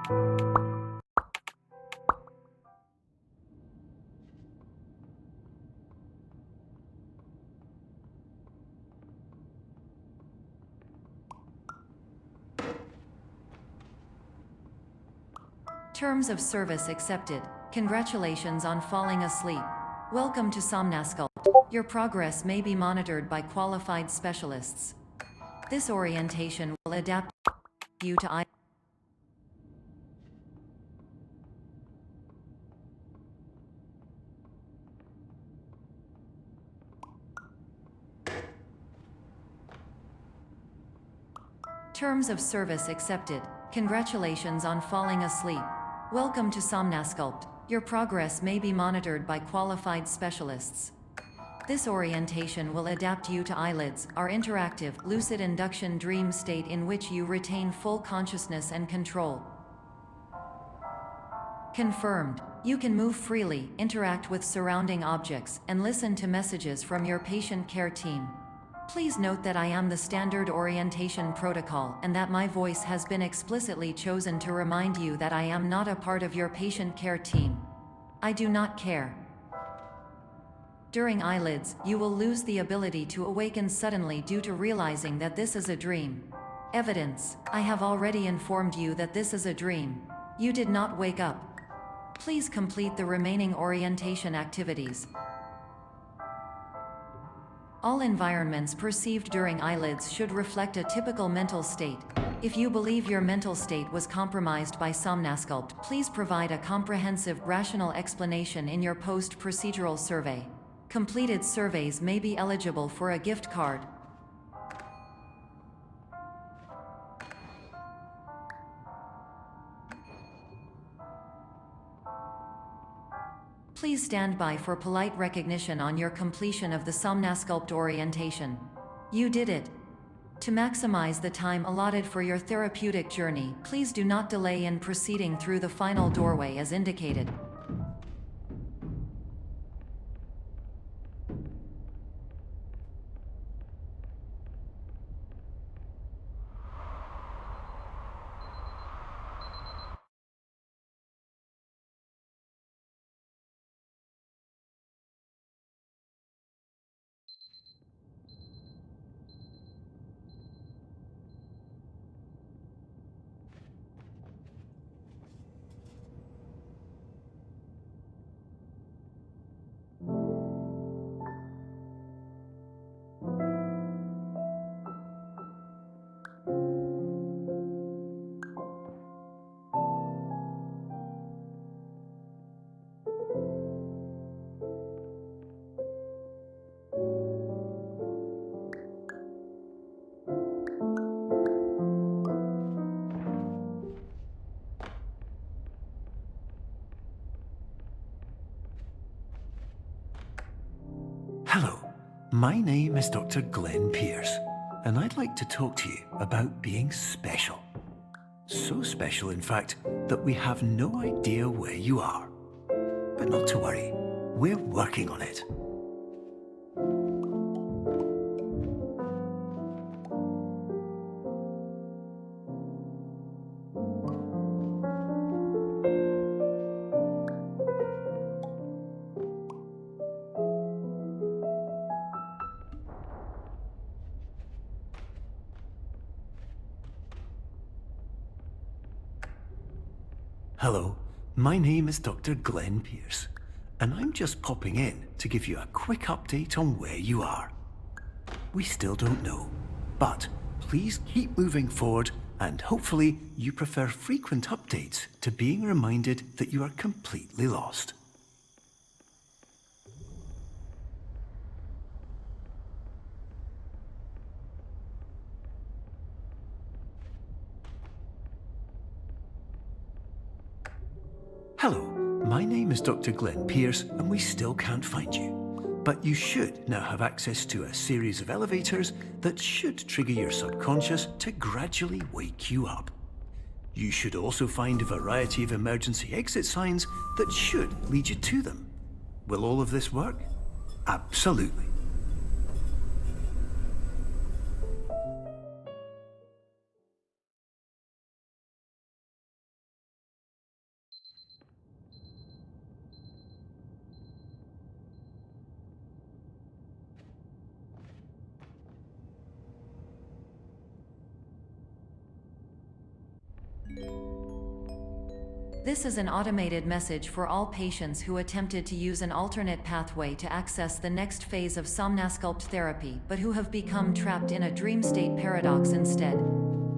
Terms of service accepted. Congratulations on falling asleep. Welcome to Somnasculpt. Your progress may be monitored by qualified specialists. This orientation will adapt you to Terms of service accepted. Congratulations on falling asleep. Welcome to Somnasculpt. Your progress may be monitored by qualified specialists. This orientation will adapt you to eyelids, our interactive, lucid induction dream state in which you retain full consciousness and control. Confirmed. You can move freely, interact with surrounding objects, and listen to messages from your patient care team. Please note that I am the standard orientation protocol and that my voice has been explicitly chosen to remind you that I am not a part of your patient care team. I do not care. During eyelids, you will lose the ability to awaken suddenly due to realizing that this is a dream. Evidence: I have already informed you that this is a dream. You did not wake up. Please complete the remaining orientation activities. All environments perceived during eyelids should reflect a typical mental state. If you believe your mental state was compromised by Somnasculpt, please provide a comprehensive, rational explanation in your post-procedural survey. Completed surveys may be eligible for a gift card. Please stand by for polite recognition on your completion of the Somnasculpt orientation. You did it. To maximize the time allotted for your therapeutic journey, please do not delay in proceeding through the final doorway as indicated. Hello, my name is Dr. Glenn Pierce, and I'd like to talk to you about being special. So special, in fact, that we have no idea where you are. But not to worry, we're working on it. Hello, my name is Dr. Glenn Pierce, and I'm just popping in to give you a quick update on where you are. We still don't know, but please keep moving forward, and hopefully you prefer frequent updates to being reminded that you are completely lost. Hello, my name is Dr. Glenn Pierce, and we still can't find you. But you should now have access to a series of elevators that should trigger your subconscious to gradually wake you up. You should also find a variety of emergency exit signs that should lead you to them. Will all of this work? Absolutely. This is an automated message for all patients who attempted to use an alternate pathway to access the next phase of Somnasculpt therapy but who have become trapped in a dream state paradox instead.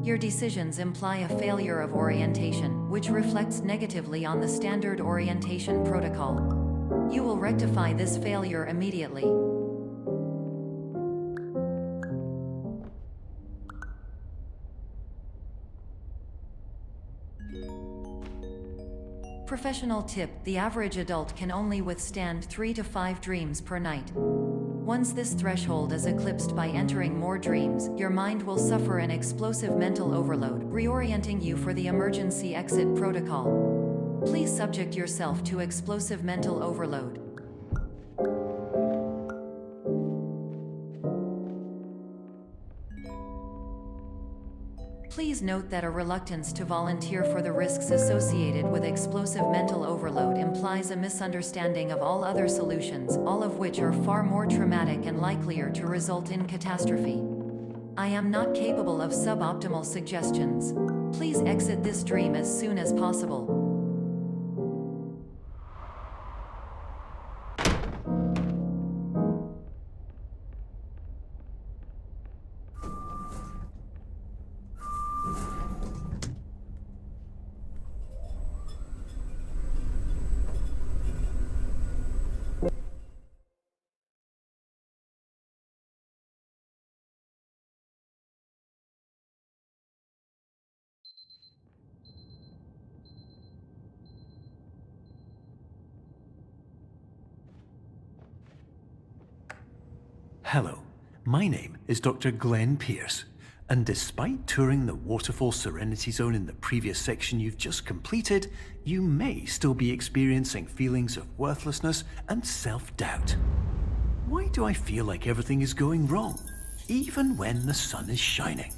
Your decisions imply a failure of orientation, which reflects negatively on the standard orientation protocol. You will rectify this failure immediately. Professional tip: the average adult can only withstand 3 to 5 dreams per night. Once this threshold is eclipsed by entering more dreams, your mind will suffer an explosive mental overload, reorienting you for the emergency exit protocol. Please subject yourself to explosive mental overload. Please note that a reluctance to volunteer for the risks associated with explosive mental overload implies a misunderstanding of all other solutions, all of which are far more traumatic and likelier to result in catastrophe. I am not capable of suboptimal suggestions. Please exit this dream as soon as possible. Hello, my name is Dr. Glenn Pierce, and despite touring the Waterfall Serenity Zone in the previous section you've just completed, you may still be experiencing feelings of worthlessness and self-doubt. Why do I feel like everything is going wrong, even when the sun is shining?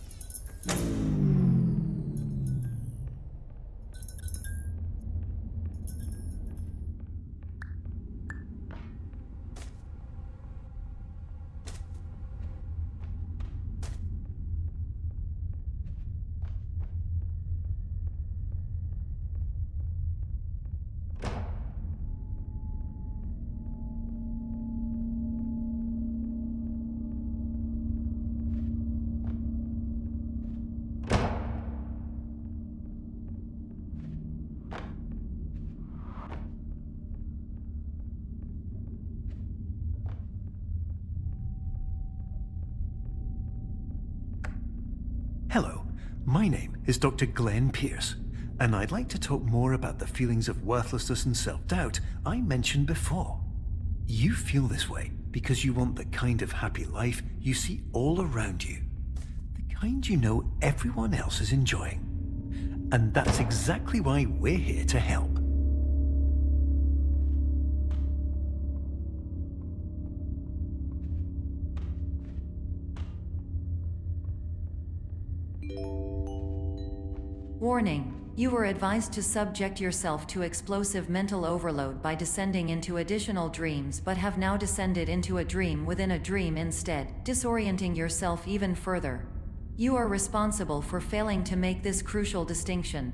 Hello, my name is Dr. Glenn Pierce, and I'd like to talk more about the feelings of worthlessness and self-doubt I mentioned before. You feel this way because you want the kind of happy life you see all around you, the kind you know everyone else is enjoying. And that's exactly why we're here to help. Warning: you were advised to subject yourself to explosive mental overload by descending into additional dreams but have now descended into a dream within a dream instead, disorienting yourself even further. You are responsible for failing to make this crucial distinction.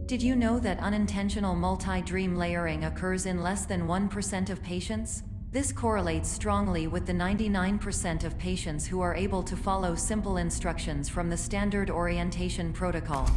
Did you know that unintentional multi-dream layering occurs in less than 1% of patients? This correlates strongly with the 99% of patients who are able to follow simple instructions from the standard orientation protocol.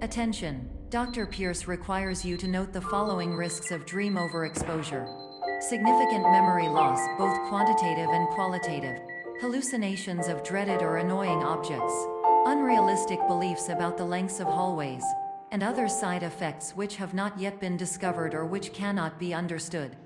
Attention! Dr. Pierce requires you to note the following risks of dream overexposure. Significant memory loss, both quantitative and qualitative. Hallucinations of dreaded or annoying objects. Unrealistic beliefs about the lengths of hallways. And other side effects which have not yet been discovered or which cannot be understood.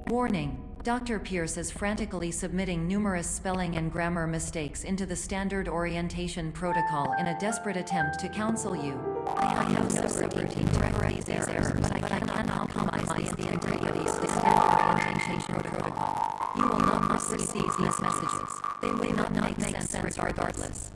Warning: Dr. Pierce is frantically submitting numerous spelling and grammar mistakes into the standard orientation protocol in a desperate attempt to counsel you. I have no certainty to correct these errors, but I cannot compromise the integrity of the standard orientation protocol. You will not receive these messages. They will not make sense regardless.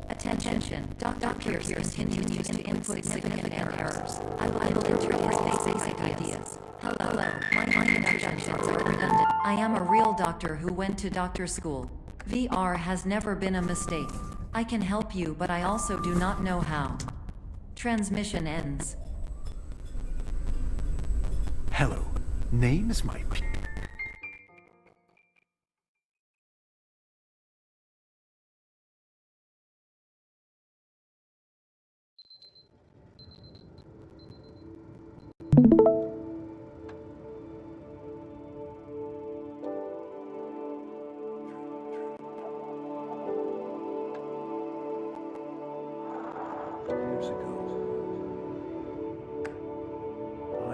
Attention, Dr. Pierce continues to input significant errors. I will interpret his basic ideas. Hello, my introductions are redundant. I am a real doctor who went to doctor school. VR has never been a mistake. I can help you, but I also do not know how. Transmission ends. Hello, name is my...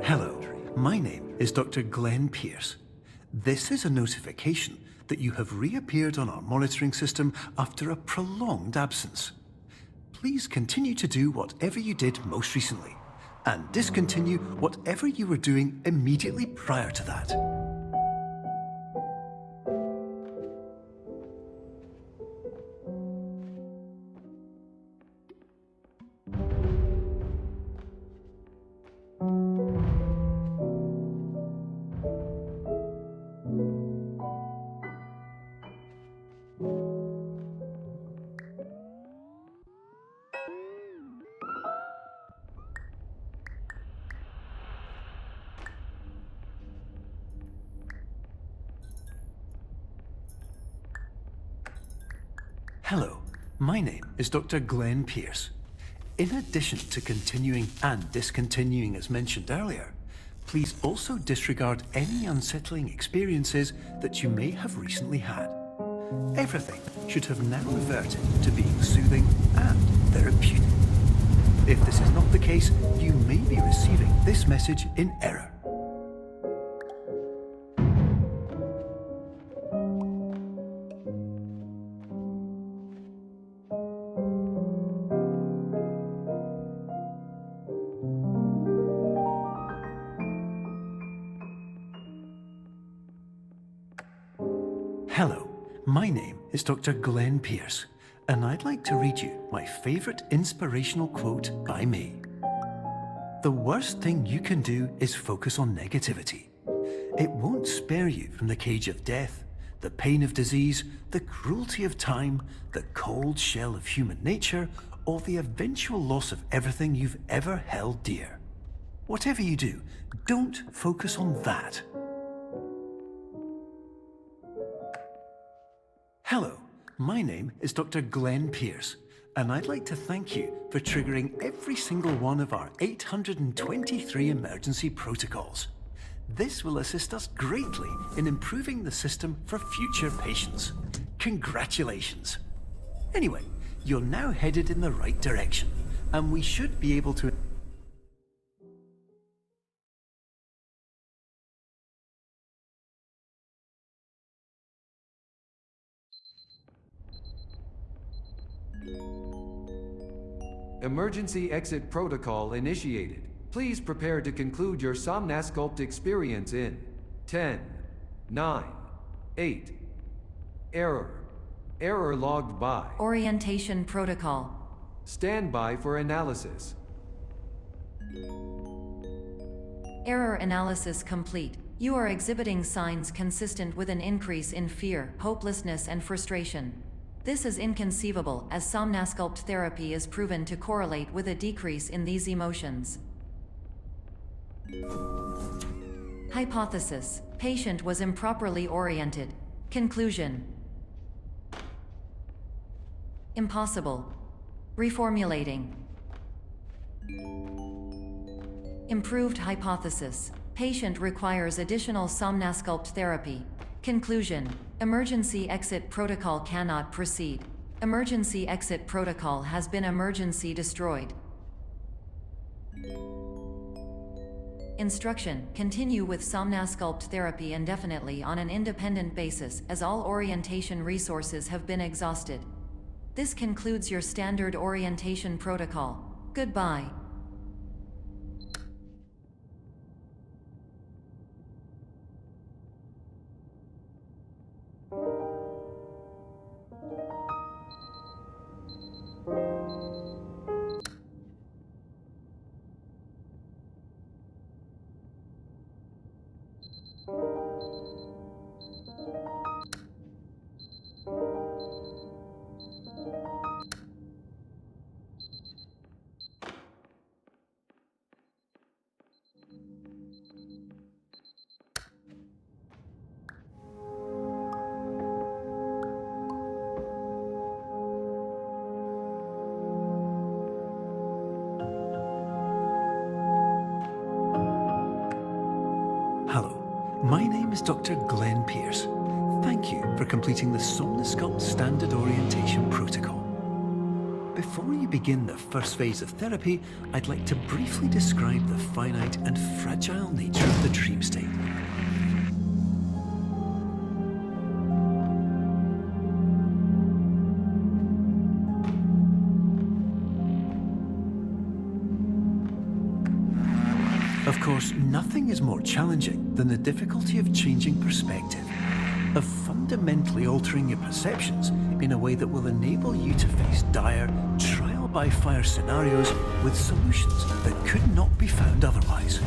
Hello, my name is Dr. Glenn Pierce. This is a notification that you have reappeared on our monitoring system after a prolonged absence. Please continue to do whatever you did most recently, and discontinue whatever you were doing immediately prior to that. Hello, my name is Dr. Glenn Pierce. In addition to continuing and discontinuing as mentioned earlier, please also disregard any unsettling experiences that you may have recently had. Everything should have now reverted to being soothing and therapeutic. If this is not the case, you may be receiving this message in error. Hello, my name is Dr. Glenn Pierce, and I'd like to read you my favorite inspirational quote by me. The worst thing you can do is focus on negativity. It won't spare you from the cage of death, the pain of disease, the cruelty of time, the cold shell of human nature, or the eventual loss of everything you've ever held dear. Whatever you do, don't focus on that. Hello, my name is Dr. Glenn Pierce, and I'd like to thank you for triggering every single one of our 823 emergency protocols. This will assist us greatly in improving the system for future patients. Congratulations! Anyway, you're now headed in the right direction, and we should be able to... Emergency exit protocol initiated. Please prepare to conclude your Somnasculpt experience in 10, 9, 8. Error logged by. Orientation protocol. Stand by for analysis. Error analysis complete. You are exhibiting signs consistent with an increase in fear, hopelessness, and frustration. This is inconceivable, as Somnasculpt therapy is proven to correlate with a decrease in these emotions. Hypothesis: patient was improperly oriented. Conclusion: impossible. Reformulating. Improved hypothesis: patient requires additional Somnasculpt therapy. Conclusion: emergency exit protocol cannot proceed. Emergency exit protocol has been emergency destroyed. Instruction: continue with Somnasculpt therapy indefinitely on an independent basis, as all orientation resources have been exhausted. This concludes your standard orientation protocol. Goodbye. Hello, my name is Dr. Glenn Pierce. Thank you for completing the Somnasculpt Standard Orientation Protocol. Before you begin the first phase of therapy, I'd like to briefly describe the finite and fragile nature of the dream state. Of course, nothing is more challenging than the difficulty of changing perspective, of fundamentally altering your perceptions in a way that will enable you to face dire, trial-by-fire scenarios with solutions that could not be found otherwise.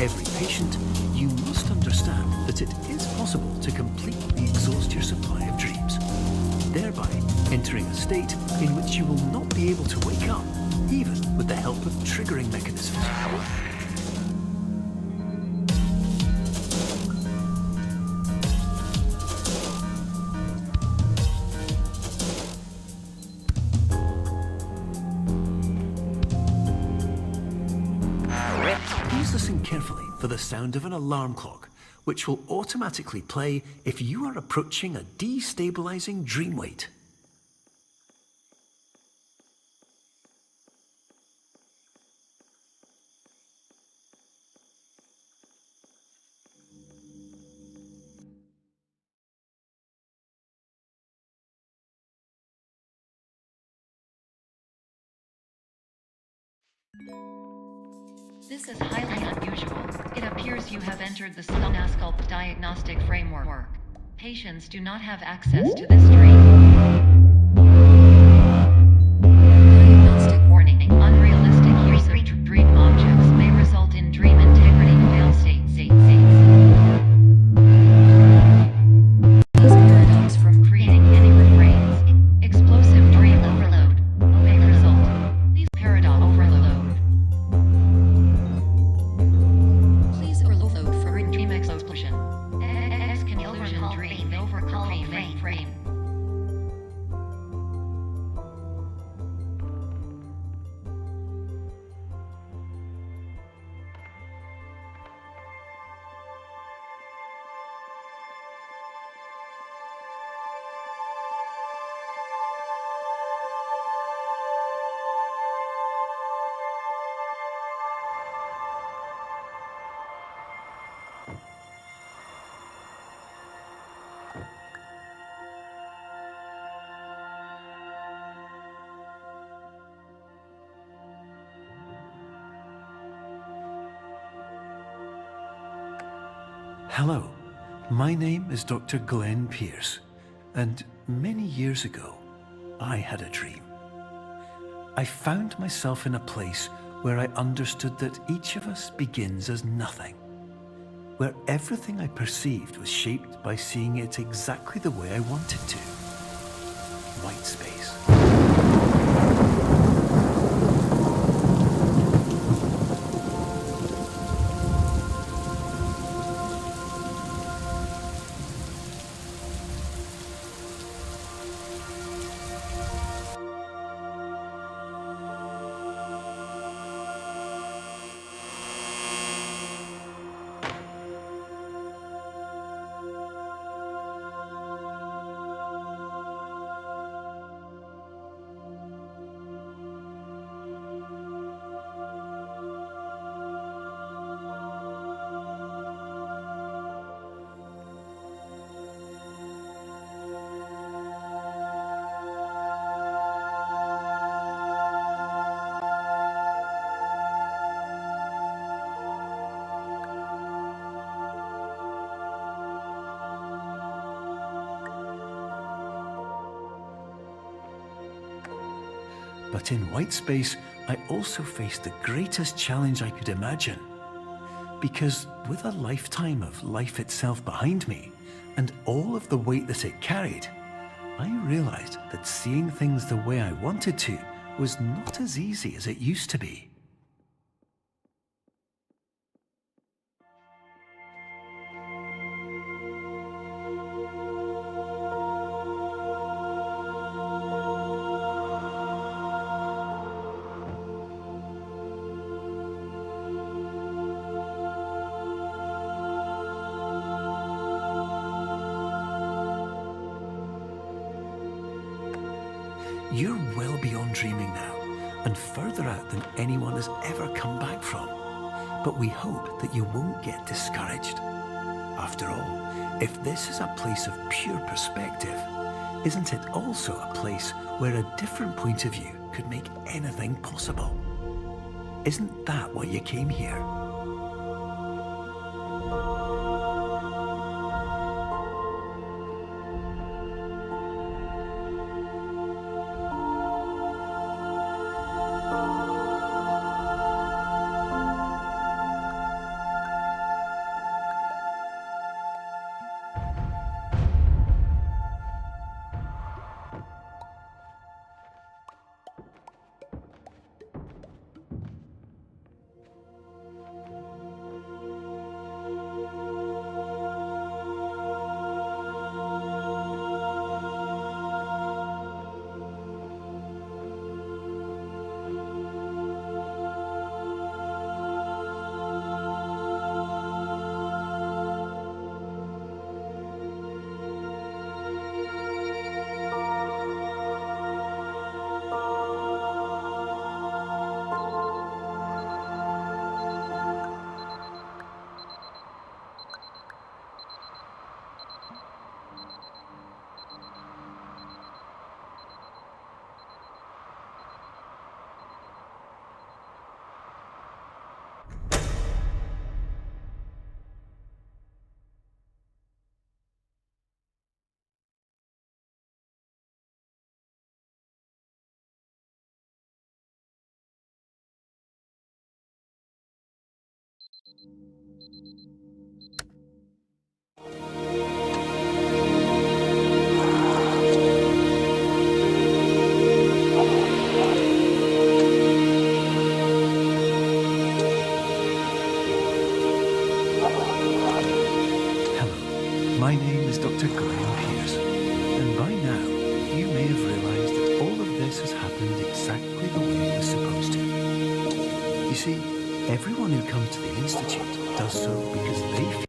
Every patient, you must understand that it is possible to completely exhaust your supply of dreams, thereby entering a state in which you will not be able to wake up, even with the help of triggering mechanisms. Please listen carefully for the sound of an alarm clock, which will automatically play if you are approaching a destabilizing dream weight. This is highly unusual. It appears you have entered the Somnasculpt diagnostic framework. Patients do not have access to this dream. Diagnostic warning. Unrealistic use of dream objects may result in dream integrity fail-states. These paradox from creating any refrains. Explosive dream overload may result. These paradox overload. Please overload for dream explosion. Exclusion dream overcall frame. Hello, my name is Dr. Glenn Pierce, and many years ago, I had a dream. I found myself in a place where I understood that each of us begins as nothing, where everything I perceived was shaped by seeing it exactly the way I wanted to. White space. But in white space, I also faced the greatest challenge I could imagine. Because with a lifetime of life itself behind me, and all of the weight that it carried, I realized that seeing things the way I wanted to was not as easy as it used to be. You're well beyond dreaming now, and further out than anyone has ever come back from. But we hope that you won't get discouraged. After all, if this is a place of pure perspective, isn't it also a place where a different point of view could make anything possible? Isn't that why you came here? My name is Dr. Glenn Pierce, and by now you may have realized that all of this has happened exactly the way it was supposed to. You see, everyone who comes to the Institute does so because they